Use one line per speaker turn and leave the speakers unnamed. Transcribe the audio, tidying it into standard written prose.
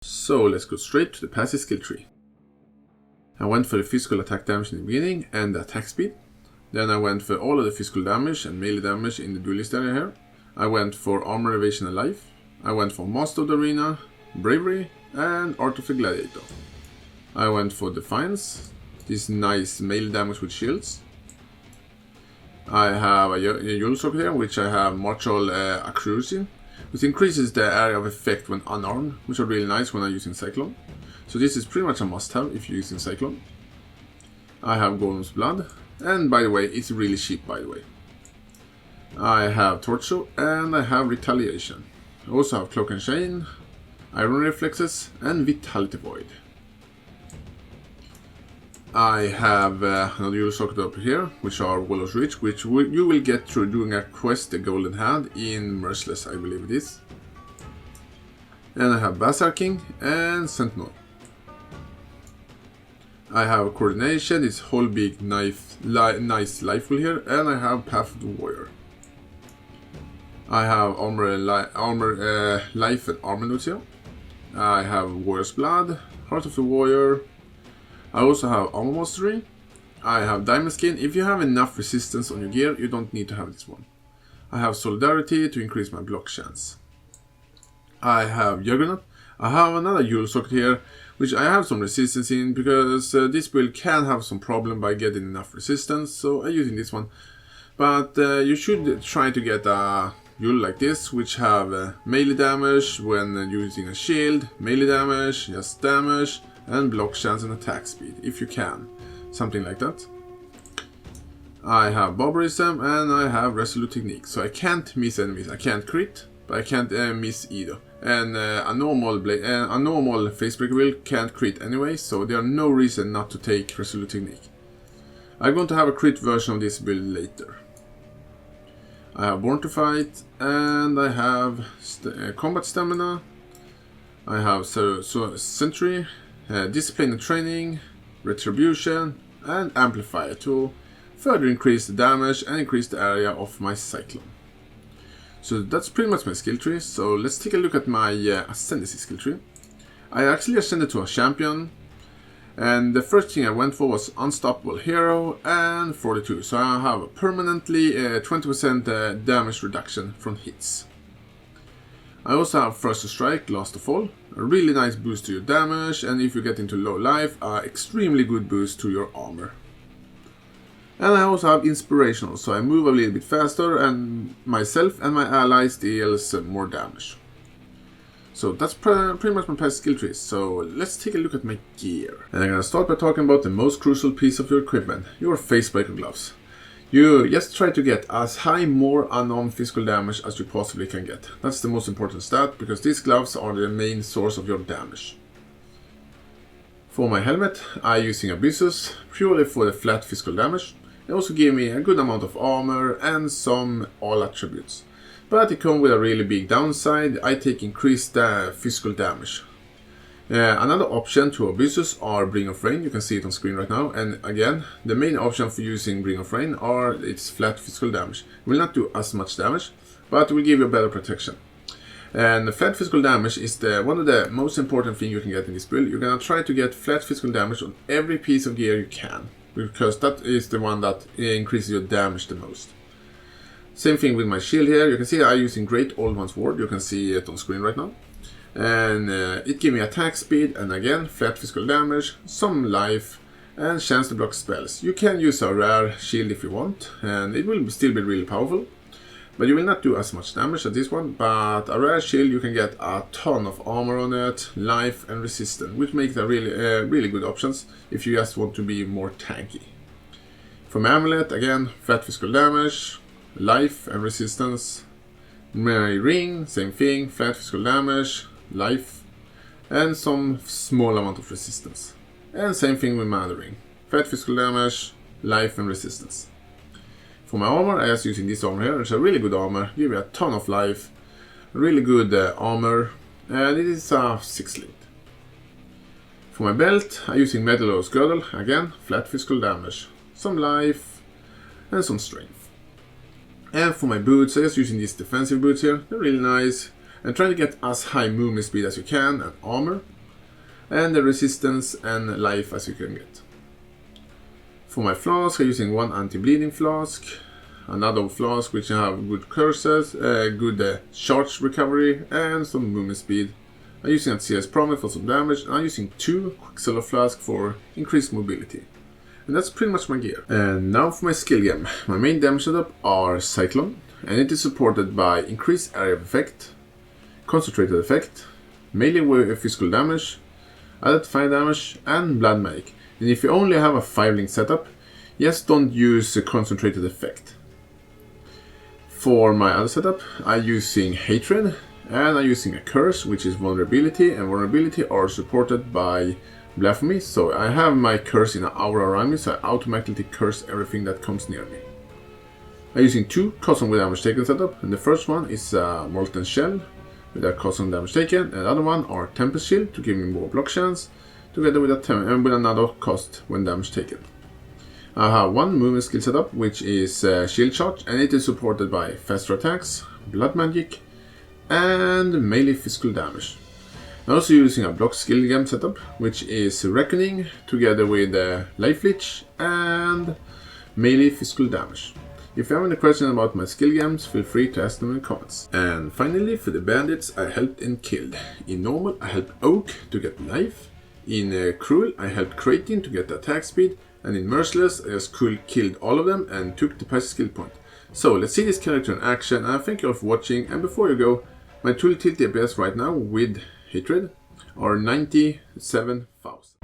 So let's go straight to the passive skill tree. I went for the physical attack damage in the beginning and the attack speed. Then I went for all of the physical damage and melee damage in the duelist area here. I went for armor, evasion and life. I went for master of the arena, bravery and art of the gladiator. I went for defiance, this nice melee damage with shields. I have a Yule socket here, which I have martial accuracy, which increases the area of effect when unarmed, which are really nice when I'm using Cyclone. So this is pretty much a must-have if you're using Cyclone. I have Golem's Blood, and by the way, it's really cheap by the way. I have Torso, and I have Retaliation. I also have Cloak and Chain, Iron Reflexes, and Vitality Void. I have another Yule socket up here, which are Wallow's Reach, which you will get through doing a quest, the Golden Hand, in Merciless, I believe it is. And I have Berserking and Sentinel. I have Coordination, this whole big nice life wheel here, and I have Path of the Warrior. I have Armor, Life and Armor notes here. I have Warrior's Blood, Heart of the Warrior. I also have Armor Mastery. I have Diamond Skin. If you have enough resistance on your gear, you don't need to have this one. I have Solidarity to increase my block chance. I have Juggernaut. I have another Yule socket here, which I have some resistance in, because this build can have some problem by getting enough resistance, so I'm using this one. But you should try to get a Yule like this, which have melee damage when using a shield, melee damage, just damage, and block chance and attack speed, if you can. Something like that. I have Barbarism and I have Resolute Technique, so I can't miss enemies. I can't crit, but I can't miss either. And a normal Facebreaker build can't crit anyway, so there are no reason not to take Resolute Technique. I'm going to have a crit version of this build later. I have Born to Fight, and I have Combat Stamina. I have Sentry, Discipline and Training, Retribution, and Amplifier to further increase the damage and increase the area of my Cyclone. So that's pretty much my skill tree, so let's take a look at my Ascendancy skill tree. I actually ascended to a champion, and the first thing I went for was Unstoppable Hero and 42, so I have a permanently 20% damage reduction from hits. I also have First to Strike, Last to Fall, a really nice boost to your damage, and if you get into low life, an extremely good boost to your armor. And I also have Inspirational, so I move a little bit faster and myself and my allies deals more damage. So that's pretty much my passive skill trees, so let's take a look at my gear. And I'm gonna start by talking about the most crucial piece of your equipment, your Facebreaker gloves. You just try to get as high more unarmed physical damage as you possibly can get. That's the most important stat, because these gloves are the main source of your damage. For my helmet, I'm using Abyssus, purely for the flat physical damage. It also gave me a good amount of armor and some all attributes. But it comes with a really big downside. I take increased physical damage. Another option to Abyssus are Bring of Rain. You can see it on screen right now. And again, the main option for using Bring of Rain are its flat physical damage. It will not do as much damage, but it will give you better protection. And the flat physical damage is one of the most important things you can get in this build. You're gonna try to get flat physical damage on every piece of gear you can, because that is the one that increases your damage the most. Same thing with my shield here. You can see I'm using Great Old One's Ward. You can see it on screen right now. And it gives me attack speed, and again flat physical damage, some life, and chance to block spells. You can use a rare shield if you want, and it will still be really powerful, but you will not do as much damage as this one. But a rare shield, you can get a ton of armor on it, life and resistance, which makes a really good options if you just want to be more tanky. For my amulet, again flat physical damage, life and resistance. My ring, same thing, flat physical damage, life, and some small amount of resistance. And same thing with my other ring, flat physical damage, life and resistance. For my armor, I'm just using this armor here. It's a really good armor, give you a ton of life, really good armor, and it is a 6-link. For my belt, I'm using Metal Girdle, again flat physical damage, some life, and some strength. And for my boots, I'm just using these defensive boots here. They're really nice. and try to get as high movement speed as you can, and armor, and the resistance and life as you can get. For my flask, I'm using one anti-bleeding flask, another flask which have good curses, good charge recovery, and some movement speed. I'm using a CS Promise for some damage, and I'm using 2 Quicksilver flasks for increased mobility. And that's pretty much my gear. And now for my skill gem. My main damage setup are Cyclone, and it is supported by increased area of effect, concentrated effect, melee with physical damage, added fire damage, and blood magic. And if you only have a 5-link setup, just don't use a concentrated effect. For my other setup, I'm using Hatred, and I'm using a curse, which is vulnerability, and vulnerability are supported by blasphemy. So I have my curse in an aura around me, so I automatically curse everything that comes near me. I'm using 2 cost on damage taken setup, and the first one is Molten Shell with a cost on damage taken, and the other one are Tempest Shield to give me more block chance, together with with another cost when damage taken. I have one movement skill setup, which is Shield Charge, and it is supported by faster attacks, blood magic, and melee physical damage. I'm also using a block skill gem setup, which is Reckoning, together with Life Leech and melee physical damage. If you have any questions about my skill gems, feel free to ask them in the comments. And finally, for the bandits, I helped and killed. In normal, I helped Oak to get life. In Cruel, I helped Kratin to get the attack speed. And in Merciless, I just killed all of them and took the passive skill point. So let's see this character in action, and thank you all for watching. And before you go, my total tilt DPS right now with Hatred are 97,000.